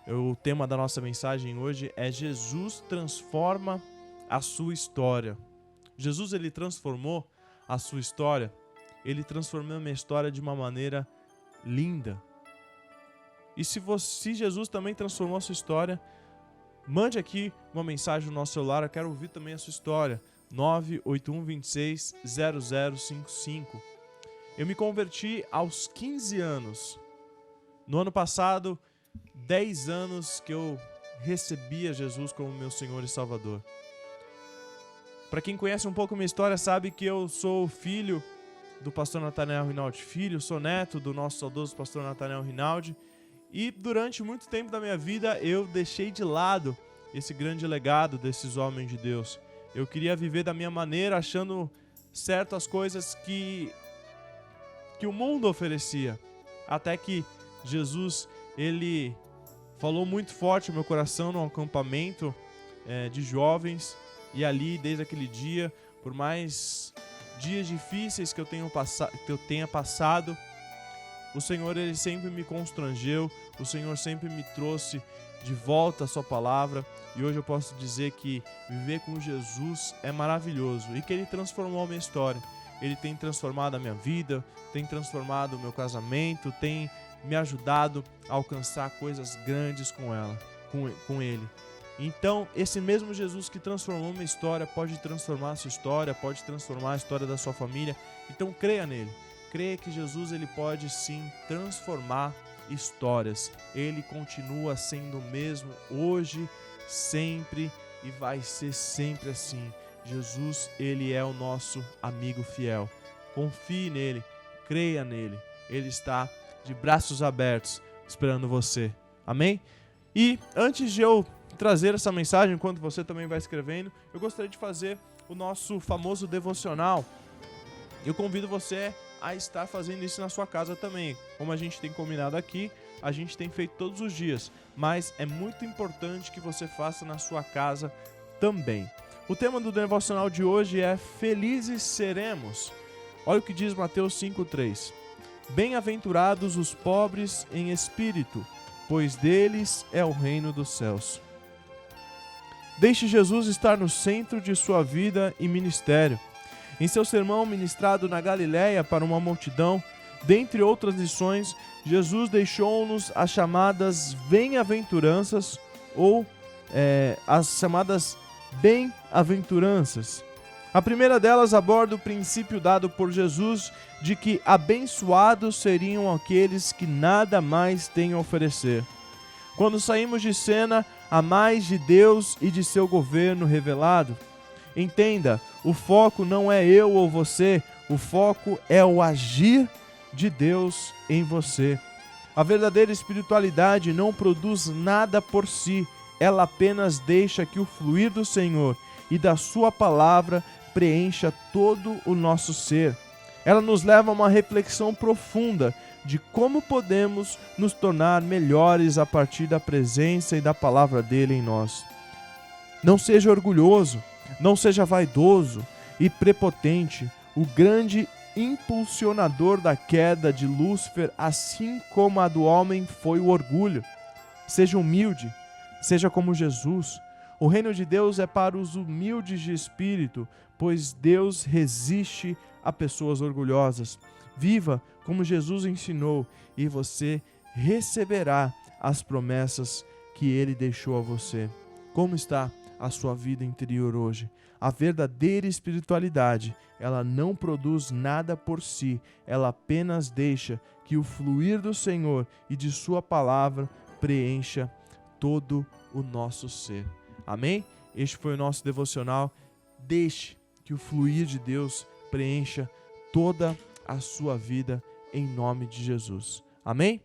O tema da nossa mensagem hoje é Jesus transforma a sua história. Jesus, ele transformou a sua história. Ele transformou a minha história de uma maneira linda. E se Jesus também transformou a sua história, mande aqui uma mensagem no nosso celular. Eu quero ouvir também a sua história. 981260055. Eu me converti aos 15 anos. No ano passado, 10 anos que eu recebia Jesus como meu Senhor e Salvador. Para quem conhece um pouco a minha história, sabe que eu sou filho do pastor Nathanael Rinaldi Filho, sou neto do nosso saudoso pastor Nathanael Rinaldi, e durante muito tempo da minha vida eu deixei de lado esse grande legado desses homens de Deus. Eu queria viver da minha maneira, achando certo as coisas que o mundo oferecia. Até que Jesus, ele falou muito forte no meu coração num acampamento de jovens. E ali, desde aquele dia, por mais dias difíceis que eu tenha passado, o Senhor, ele sempre me constrangeu, o Senhor sempre me trouxe de volta a sua palavra. E hoje eu posso dizer que viver com Jesus é maravilhoso e que ele transformou a minha história. Ele tem transformado a minha vida, tem transformado o meu casamento, tem me ajudado a alcançar coisas grandes com ele. Então, esse mesmo Jesus que transformou minha história pode transformar a sua história, pode transformar a história da sua família. Então, creia nele. Creia que Jesus, ele pode sim transformar histórias. Ele continua sendo o mesmo hoje, sempre, e vai ser sempre assim. Jesus, ele é o nosso amigo fiel. Confie nele, creia nele. Ele está de braços abertos esperando você. Amém? E antes de eu trazer essa mensagem, enquanto você também vai escrevendo, eu gostaria de fazer o nosso famoso devocional. Eu convido você a estar fazendo isso na sua casa também. Como a gente tem combinado aqui, a gente tem feito todos os dias, mas é muito importante que você faça na sua casa também. O tema do devocional de hoje é Felizes Seremos. Olha o que diz Mateus 5,3. Bem-aventurados os pobres em espírito, pois deles é o reino dos céus. Deixe Jesus estar no centro de sua vida e ministério. Em seu sermão ministrado na Galileia para uma multidão, dentre outras lições, Jesus deixou-nos as chamadas bem-aventuranças ou as chamadas bem-aventuranças. A primeira delas aborda o princípio dado por Jesus de que abençoados seriam aqueles que nada mais têm a oferecer. Quando saímos de cena a mais de Deus e de seu governo revelado, entenda, o foco não é eu ou você, o foco é o agir de Deus em você. A verdadeira espiritualidade não produz nada por si, ela apenas deixa que o fluir do Senhor e da sua palavra preencha todo o nosso ser. Ela nos leva a uma reflexão profunda de como podemos nos tornar melhores a partir da presença e da palavra dele em nós. Não seja orgulhoso, não seja vaidoso e prepotente. O grande impulsionador da queda de Lúcifer, assim como a do homem, foi o orgulho. Seja humilde, seja como Jesus. O reino de Deus é para os humildes de espírito, pois Deus resiste a pessoas orgulhosas. Viva como Jesus ensinou e você receberá as promessas que ele deixou a você. Como está a sua vida interior hoje? A verdadeira espiritualidade, ela não produz nada por si, ela apenas deixa que o fluir do Senhor e de sua palavra preencha todo o nosso ser. Amém? Este foi o nosso devocional. Deixe que o fluir de Deus preencha toda a sua vida em nome de Jesus. Amém?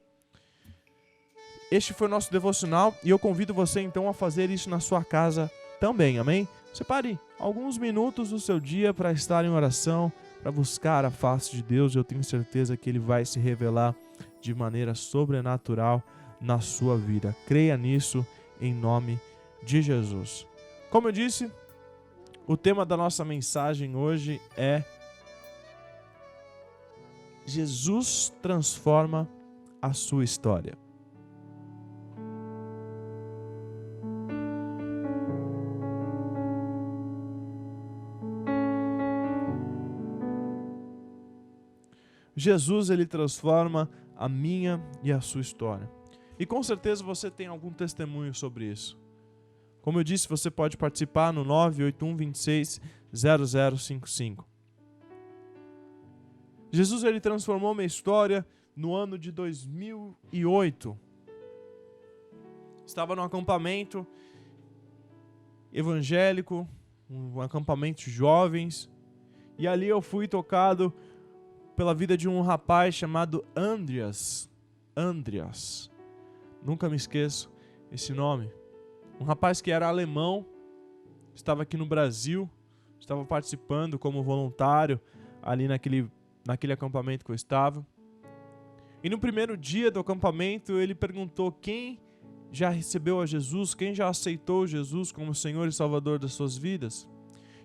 Este foi o nosso devocional e eu convido você então a fazer isso na sua casa também. Amém? Separe alguns minutos do seu dia para estar em oração, para buscar a face de Deus. Eu tenho certeza que Ele vai se revelar de maneira sobrenatural na sua vida. Creia nisso em nome de Jesus. Como eu disse, o tema da nossa mensagem hoje é Jesus transforma a sua história. Jesus, ele transforma a minha e a sua história. E com certeza você tem algum testemunho sobre isso. Como eu disse, você pode participar no 981260055. Jesus, ele transformou minha história no ano de 2008. Estava num acampamento evangélico, um acampamento de jovens, e ali eu fui tocado pela vida de um rapaz chamado Andreas. Nunca me esqueço esse nome. Um rapaz que era alemão, estava aqui no Brasil, estava participando como voluntário ali naquele acampamento que eu estava. E no primeiro dia do acampamento ele perguntou quem já recebeu a Jesus, quem já aceitou Jesus como Senhor e Salvador das suas vidas.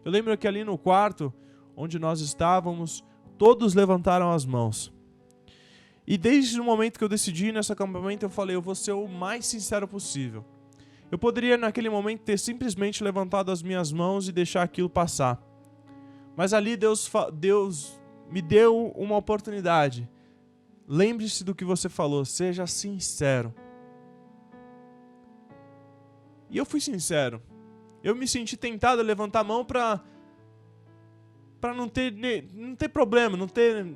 Eu lembro que ali no quarto onde nós estávamos, todos levantaram as mãos. E desde o momento que eu decidi ir nesse acampamento, eu falei, eu vou ser o mais sincero possível. Eu poderia naquele momento ter simplesmente levantado as minhas mãos e deixar aquilo passar. Mas ali Deus me deu uma oportunidade. Lembre-se do que você falou, seja sincero. E eu fui sincero. Eu me senti tentado a levantar a mão para não ter problema, não ter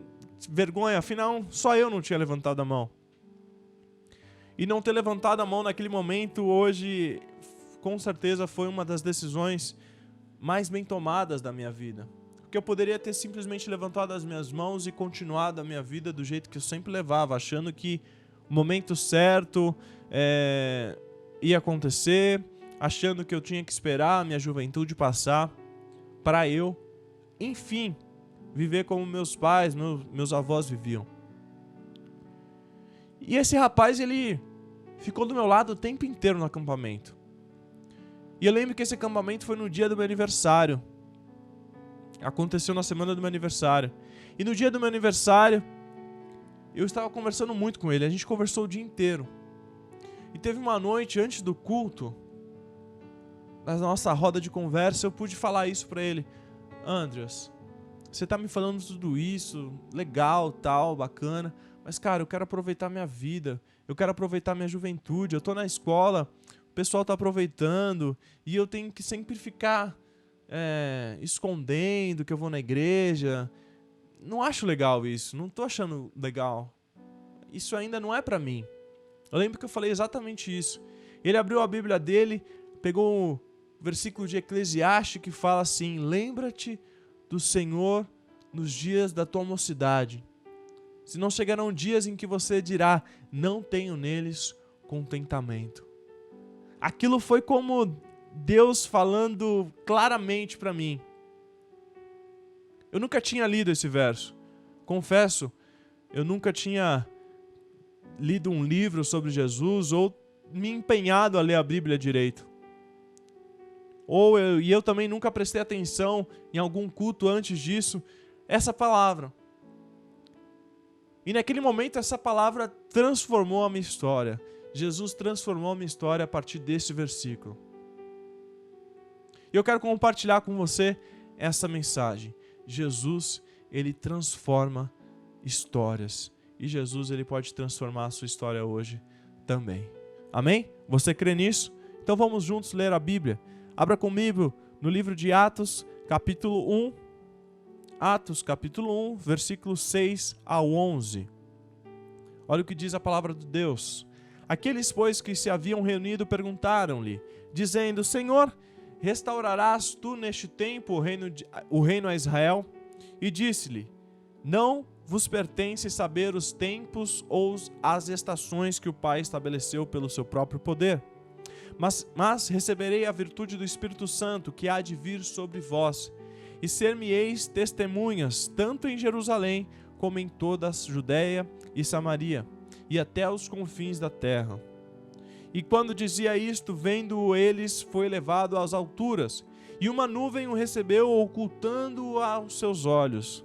vergonha. Afinal, só eu não tinha levantado a mão. E não ter levantado a mão naquele momento, hoje, com certeza foi uma das decisões mais bem tomadas da minha vida. Porque eu poderia ter simplesmente levantado as minhas mãos e continuado a minha vida do jeito que eu sempre levava, achando que o momento certo ia acontecer, achando que eu tinha que esperar a minha juventude passar para eu, enfim, viver como meus pais, meus avós viviam. E esse rapaz, ele ficou do meu lado o tempo inteiro no acampamento. E eu lembro que esse acampamento foi no dia do meu aniversário. Aconteceu na semana do meu aniversário. E no dia do meu aniversário, eu estava conversando muito com ele. A gente conversou o dia inteiro. E teve uma noite antes do culto, na nossa roda de conversa, eu pude falar isso para ele. Andreas, você tá me falando tudo isso, legal, tal, bacana. Mas, cara, eu quero aproveitar minha vida, eu quero aproveitar minha juventude, eu tô na escola, o pessoal tá aproveitando, e eu tenho que sempre ficar escondendo que eu vou na igreja. Não acho legal isso, não tô achando legal. Isso ainda não é pra mim. Eu lembro que eu falei exatamente isso. Ele abriu a Bíblia dele, pegou o versículo de Eclesiastes que fala assim: lembra-te do Senhor nos dias da tua mocidade. Se não chegarão dias em que você dirá, não tenho neles contentamento. Aquilo foi como Deus falando claramente para mim. Eu nunca tinha lido esse verso. Confesso, eu nunca tinha lido um livro sobre Jesus ou me empenhado a ler a Bíblia direito. E eu também nunca prestei atenção em algum culto antes disso, essa palavra. E naquele momento essa palavra transformou a minha história. Jesus transformou a minha história a partir desse versículo. E eu quero compartilhar com você essa mensagem. Jesus, ele transforma histórias. E Jesus, ele pode transformar a sua história hoje também. Amém? Você crê nisso? Então vamos juntos ler a Bíblia. Abra comigo no livro de Atos, capítulo 1. Atos, capítulo 1, versículos 6 ao 11. Olha o que diz a palavra de Deus. Aqueles, pois, que se haviam reunido perguntaram-lhe, dizendo: Senhor, restaurarás tu neste tempo o reino a Israel? E disse-lhe: Não vos pertence saber os tempos ou as estações que o Pai estabeleceu pelo seu próprio poder. Mas receberei a virtude do Espírito Santo que há de vir sobre vós, e ser-me-eis testemunhas, tanto em Jerusalém, como em toda a Judéia e Samaria, e até os confins da terra. E quando dizia isto, vendo-o eles, foi levado às alturas, e uma nuvem o recebeu, ocultando-o aos seus olhos.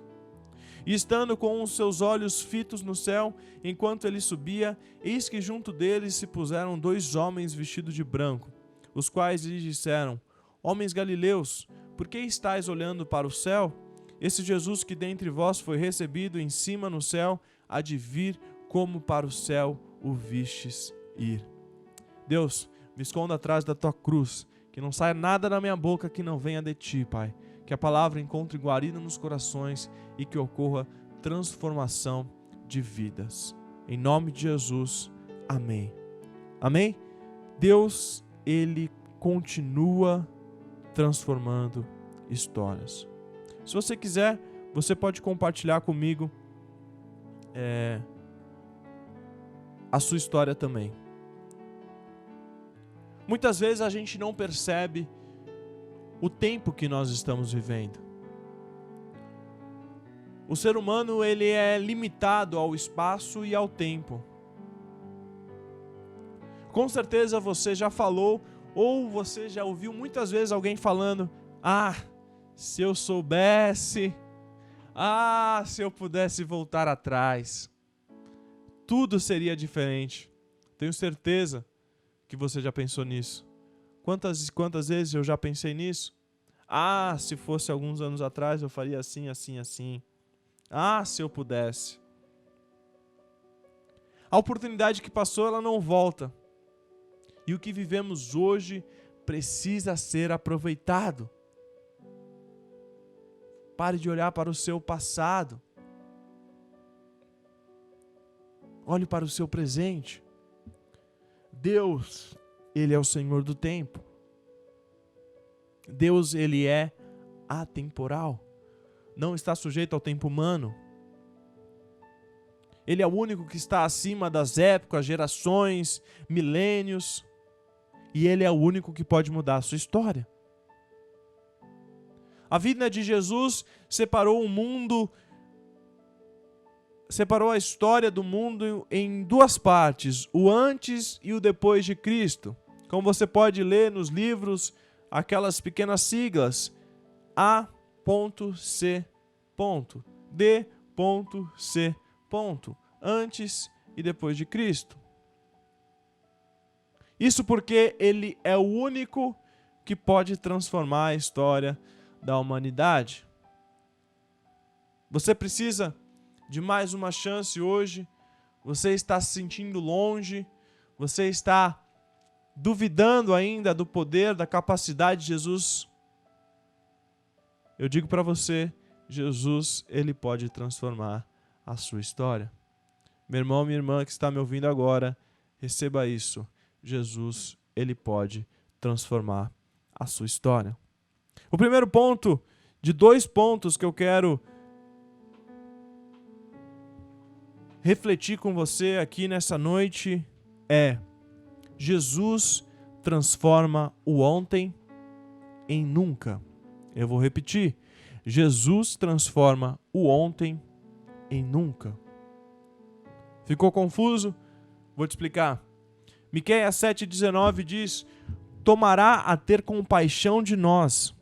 E estando com os seus olhos fitos no céu, enquanto ele subia, eis que junto deles se puseram 2 homens vestidos de branco, os quais lhe disseram: Homens galileus, por que estáis olhando para o céu? esse Jesus que dentre vós foi recebido em cima no céu, há de vir como para o céu o vistes ir. Deus, me esconda atrás da tua cruz, que não saia nada da minha boca que não venha de ti, Pai. Que a palavra encontre guarida nos corações e que ocorra transformação de vidas. Em nome de Jesus, amém. Amém? Deus, Ele continua transformando histórias. Se você quiser, você pode compartilhar comigo a sua história também. Muitas vezes a gente não percebe o tempo que nós estamos vivendo. O ser humano, ele é limitado ao espaço e ao tempo. Com certeza você já falou ou você já ouviu muitas vezes alguém falando: se eu soubesse, se eu pudesse voltar atrás, tudo seria diferente. Tenho certeza que você já pensou nisso. Quantas vezes eu já pensei nisso? Se fosse alguns anos atrás eu faria assim, assim, assim. Se eu pudesse. A oportunidade que passou, ela não volta. E o que vivemos hoje precisa ser aproveitado. Pare de olhar para o seu passado. Olhe para o seu presente. Deus, Ele é o Senhor do tempo. Deus, Ele é atemporal. Não está sujeito ao tempo humano. Ele é o único que está acima das épocas, gerações, milênios. E Ele é o único que pode mudar a sua história. A vida de Jesus separou a história do mundo em duas partes, o antes e o depois de Cristo. Como você pode ler nos livros, aquelas pequenas siglas, A.C. D.C. Antes e depois de Cristo. Isso porque Ele é o único que pode transformar a história da humanidade. Você precisa de mais uma chance hoje. Você está se sentindo longe. Você está duvidando ainda do poder, da capacidade de Jesus. Eu digo para você, Jesus, Ele pode transformar a sua história. Meu irmão, minha irmã que está me ouvindo agora, receba isso. Jesus, Ele pode transformar a sua história. O primeiro ponto, de 2 pontos que eu quero refletir com você aqui nessa noite é: Jesus transforma o ontem em nunca. Eu vou repetir. Jesus transforma o ontem em nunca. Ficou confuso? Vou te explicar. Miqueias 7,19 diz: tomará a ter compaixão de nós,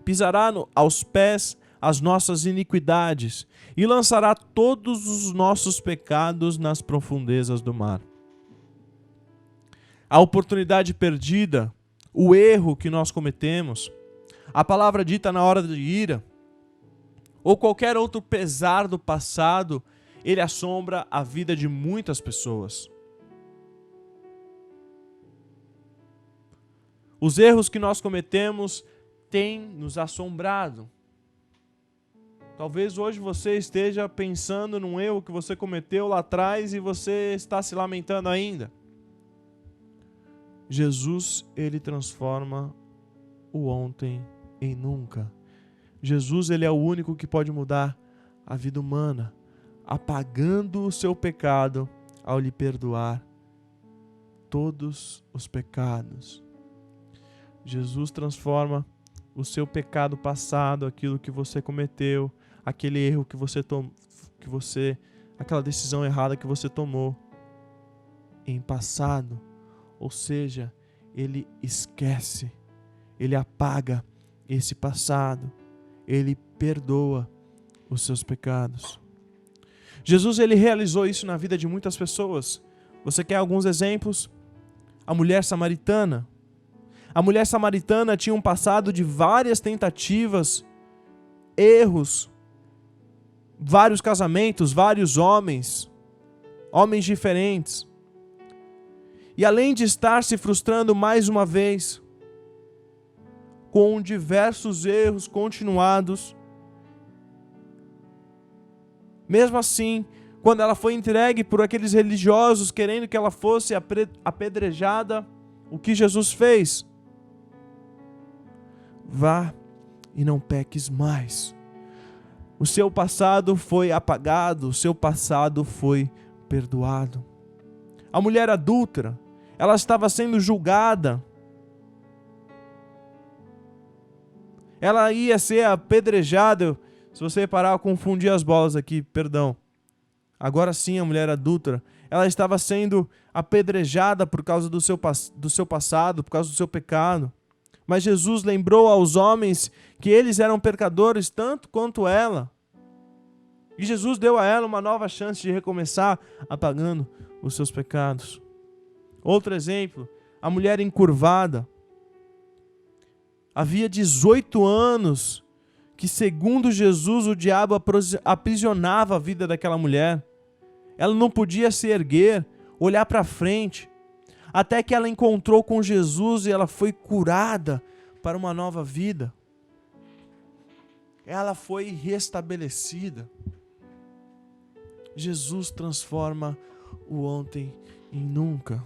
pisará aos pés as nossas iniquidades e lançará todos os nossos pecados nas profundezas do mar. A oportunidade perdida, o erro que nós cometemos, a palavra dita na hora de ira, ou qualquer outro pesar do passado, ele assombra a vida de muitas pessoas. Os erros que nós cometemos têm nos assombrado. Talvez hoje você esteja pensando num erro que você cometeu lá atrás e você está se lamentando ainda. Jesus, Ele transforma o ontem em nunca. Jesus, Ele é o único que pode mudar a vida humana, apagando o seu pecado ao lhe perdoar todos os pecados. Jesus transforma o seu pecado passado, aquilo que você cometeu, aquele erro que você aquela decisão errada que você tomou, em passado. Ou seja, Ele esquece, Ele apaga esse passado, Ele perdoa os seus pecados. Jesus, Ele realizou isso na vida de muitas pessoas. Você quer alguns exemplos? A mulher samaritana. A mulher samaritana tinha um passado de várias tentativas erros, vários casamentos, vários homens diferentes. E além de estar se frustrando mais uma vez, com diversos erros continuados, mesmo assim, quando ela foi entregue por aqueles religiosos querendo que ela fosse apedrejada, o que Jesus fez? Vá e não peques mais. O seu passado foi apagado, o seu passado foi perdoado. A mulher adúltera, ela estava sendo julgada. Ela ia ser apedrejada. Se você reparar, eu confundi as bolas aqui, perdão. Agora sim, a mulher adúltera, ela estava sendo apedrejada por causa do seu passado, por causa do seu pecado. Mas Jesus lembrou aos homens que eles eram pecadores tanto quanto ela. E Jesus deu a ela uma nova chance de recomeçar apagando os seus pecados. Outro exemplo, a mulher encurvada. Havia 18 anos que, segundo Jesus, o diabo aprisionava a vida daquela mulher. Ela não podia se erguer, olhar para frente, até que ela encontrou com Jesus e ela foi curada para uma nova vida. Ela foi restabelecida. Jesus transforma o ontem em nunca.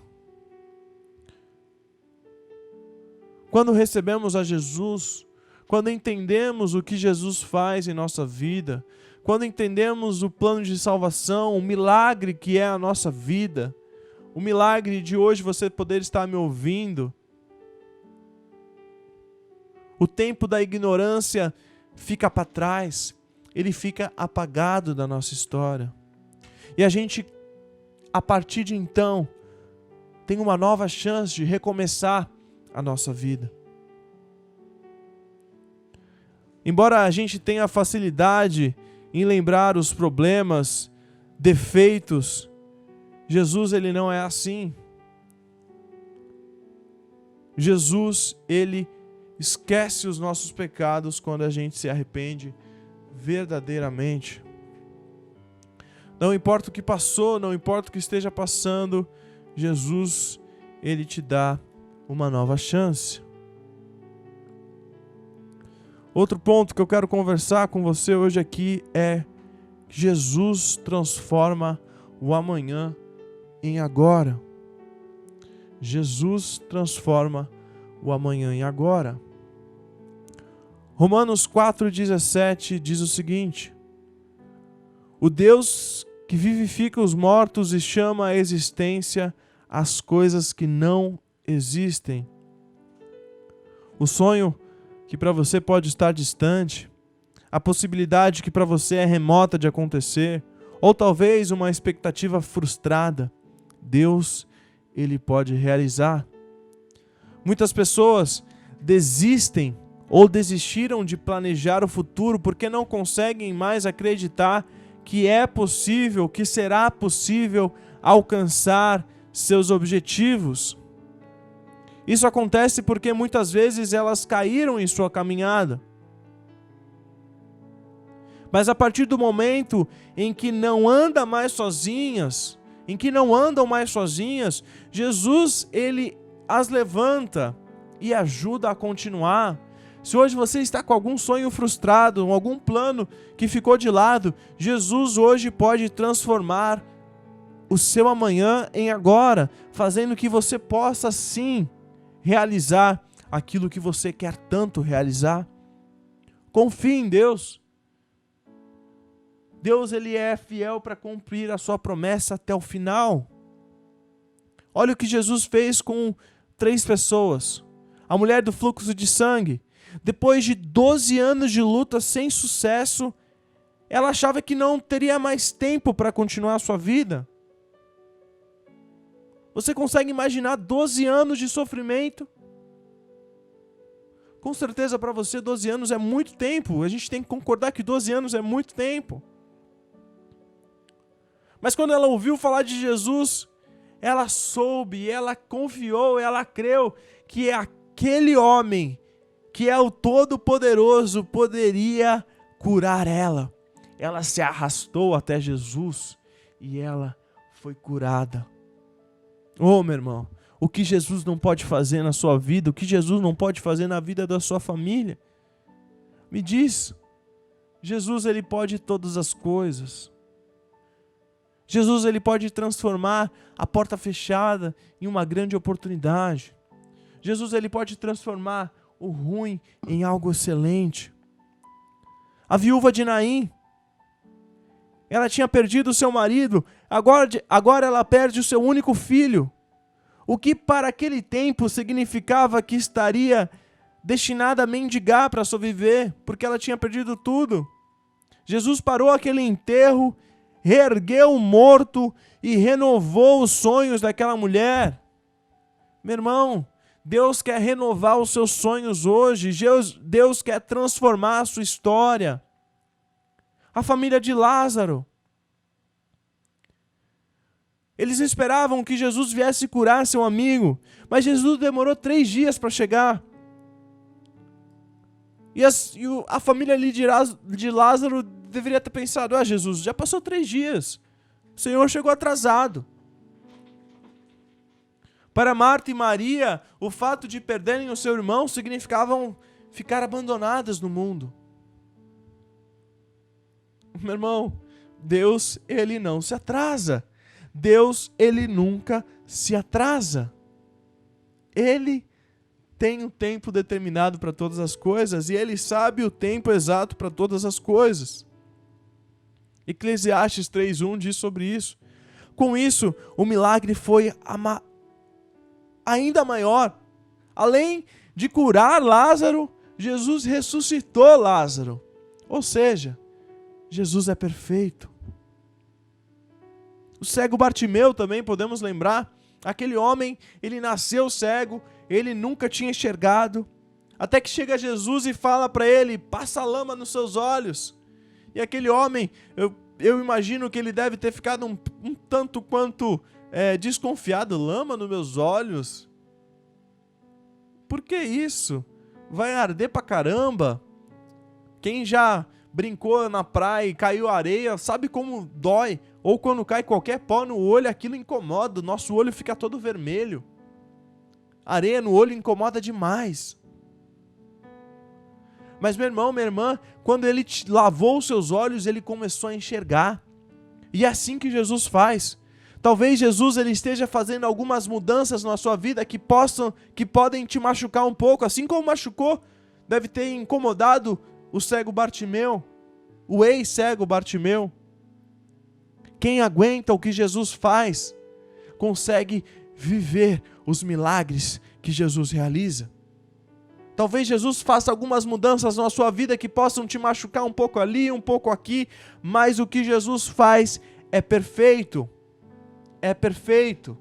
Quando recebemos a Jesus, quando entendemos o que Jesus faz em nossa vida, quando entendemos o plano de salvação, o milagre que é a nossa vida, o milagre de hoje você poder estar me ouvindo, o tempo da ignorância fica para trás, ele fica apagado da nossa história. E a gente, a partir de então, tem uma nova chance de recomeçar a nossa vida. Embora a gente tenha facilidade em lembrar os problemas, defeitos, Jesus, ele não é assim. Jesus, ele esquece os nossos pecados quando a gente se arrepende verdadeiramente. Não importa o que passou, não importa o que esteja passando, Jesus, ele te dá uma nova chance. Outro ponto que eu quero conversar com você hoje aqui é que Jesus transforma o amanhã em agora. Jesus transforma o amanhã em agora. Romanos 4,17 diz o seguinte: o Deus que vivifica os mortos e chama à existência as coisas que não existem. O sonho que para você pode estar distante, a possibilidade que para você é remota de acontecer, ou talvez uma expectativa frustrada, Deus, ele pode realizar. Muitas pessoas desistem ou desistiram de planejar o futuro porque não conseguem mais acreditar que é possível, que será possível alcançar seus objetivos. Isso acontece porque muitas vezes elas caíram em sua caminhada. Mas a partir do momento em que não andam mais sozinhas, Jesus, ele as levanta e ajuda a continuar. Se hoje você está com algum sonho frustrado, algum plano que ficou de lado, Jesus hoje pode transformar o seu amanhã em agora, fazendo que você possa sim realizar aquilo que você quer tanto realizar. Confie em Deus. Deus, ele é fiel para cumprir a sua promessa até o final. Olha o que Jesus fez com 3 pessoas. A mulher do fluxo de sangue. Depois de 12 anos de luta sem sucesso, ela achava que não teria mais tempo para continuar a sua vida. Você consegue imaginar 12 anos de sofrimento? Com certeza para você 12 anos é muito tempo. A gente tem que concordar que 12 anos é muito tempo. Mas quando ela ouviu falar de Jesus, ela soube, ela confiou, ela creu que aquele homem, que é o Todo-Poderoso, poderia curar ela. Ela se arrastou até Jesus e ela foi curada. Oh, meu irmão, o que Jesus não pode fazer na sua vida, o que Jesus não pode fazer na vida da sua família? Me diz. Jesus, ele pode todas as coisas. Jesus, ele pode transformar a porta fechada em uma grande oportunidade. Jesus, ele pode transformar o ruim em algo excelente. A viúva de Naim, ela tinha perdido o seu marido, agora ela perde o seu único filho. O que para aquele tempo significava que estaria destinada a mendigar para sobreviver, porque ela tinha perdido tudo. Jesus parou aquele enterro, reergueu o morto e renovou os sonhos daquela mulher. Meu irmão, Deus quer renovar os seus sonhos hoje. Deus quer transformar a sua história. A família de Lázaro, eles esperavam que Jesus viesse curar seu amigo, mas Jesus demorou 3 dias para chegar. E a família ali de Lázaro deveria ter pensado: Jesus, já passou 3 dias, o Senhor chegou atrasado. Para Marta e Maria, o fato de perderem o seu irmão significavam ficar abandonadas no mundo. Meu irmão, Deus, ele não se atrasa. Deus, ele nunca se atrasa. Ele tem um tempo determinado para todas as coisas e ele sabe o tempo exato para todas as coisas. Eclesiastes 3:1 diz sobre isso. Com isso, o milagre foi ainda maior. Além de curar Lázaro, Jesus ressuscitou Lázaro. Ou seja, Jesus é perfeito. O cego Bartimeu também podemos lembrar. Aquele homem, ele nasceu cego, ele nunca tinha enxergado. Até que chega Jesus e fala para ele: passa lama nos seus olhos. E aquele homem, eu imagino que ele deve ter ficado um tanto quanto desconfiado. Lama nos meus olhos? Por que isso? Vai arder pra caramba. Quem já brincou na praia e caiu areia, sabe como dói. Ou quando cai qualquer pó no olho, aquilo incomoda. O nosso olho fica todo vermelho. Areia no olho incomoda demais. Mas meu irmão, minha irmã, quando ele lavou os seus olhos, ele começou a enxergar. E é assim que Jesus faz. Talvez Jesus ele esteja fazendo algumas mudanças na sua vida que podem te machucar um pouco. Assim como machucou, deve ter incomodado o cego Bartimeu, o ex-cego Bartimeu. Quem aguenta o que Jesus faz, consegue viver os milagres que Jesus realiza. Talvez Jesus faça algumas mudanças na sua vida que possam te machucar um pouco ali, um pouco aqui, mas o que Jesus faz é perfeito. É perfeito.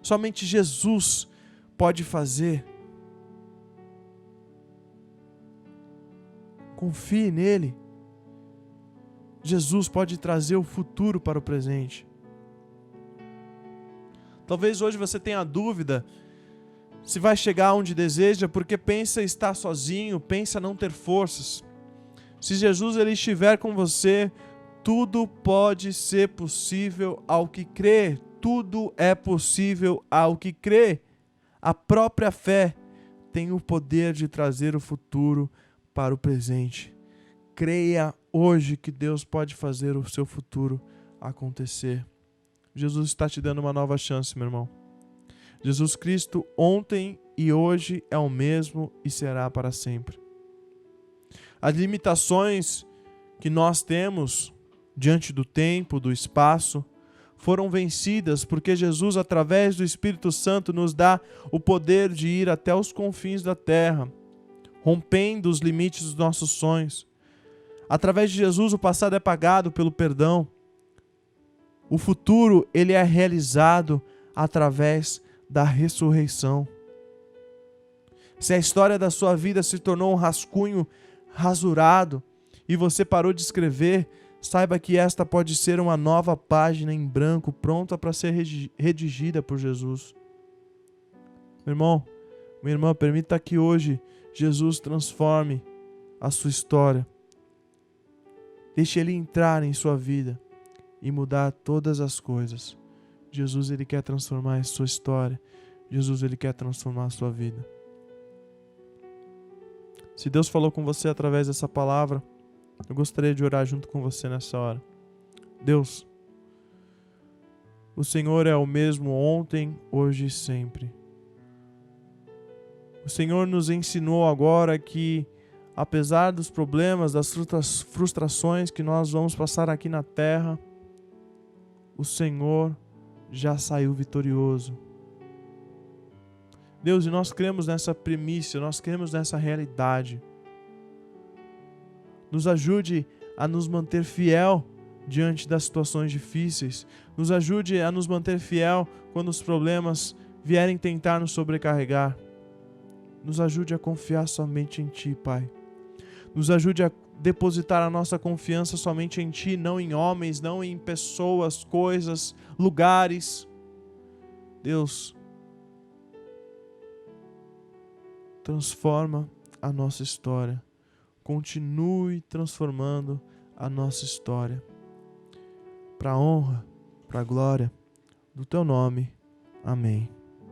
Somente Jesus pode fazer. Confie nele. Jesus pode trazer o futuro para o presente. Talvez hoje você tenha dúvida se vai chegar onde deseja, porque pensa estar sozinho, pensa não ter forças. Se Jesus ele estiver com você, tudo pode ser possível ao que crê. Tudo é possível ao que crê. A própria fé tem o poder de trazer o futuro para o presente. Creia hoje que Deus pode fazer o seu futuro acontecer. Jesus está te dando uma nova chance, meu irmão. Jesus Cristo ontem e hoje é o mesmo e será para sempre. As limitações que nós temos diante do tempo, do espaço, foram vencidas porque Jesus, através do Espírito Santo, nos dá o poder de ir até os confins da terra, rompendo os limites dos nossos sonhos. Através de Jesus, o passado é pagado pelo perdão. O futuro, ele é realizado através da ressurreição. Se a história da sua vida se tornou um rascunho rasurado e você parou de escrever, saiba que esta pode ser uma nova página em branco, pronta para ser redigida por Jesus. Meu irmão, minha irmã, permita que hoje Jesus, transforme a sua história. Deixe Ele entrar em sua vida e mudar todas as coisas. Jesus, Ele quer transformar a sua história. Jesus, Ele quer transformar a sua vida. Se Deus falou com você através dessa palavra, eu gostaria de orar junto com você nessa hora. Deus, o Senhor é o mesmo ontem, hoje e sempre. O Senhor nos ensinou agora que, apesar dos problemas, das frustrações que nós vamos passar aqui na terra, o Senhor já saiu vitorioso. Deus, e nós cremos nessa premissa, nós cremos nessa realidade. Nos ajude a nos manter fiel diante das situações difíceis. Nos ajude a nos manter fiel quando os problemas vierem tentar nos sobrecarregar. Nos ajude a confiar somente em Ti, Pai. Nos ajude a depositar a nossa confiança somente em Ti, não em homens, não em pessoas, coisas, lugares. Deus, transforma a nossa história. Continue transformando a nossa história. Para a honra, para a glória do Teu nome. Amém.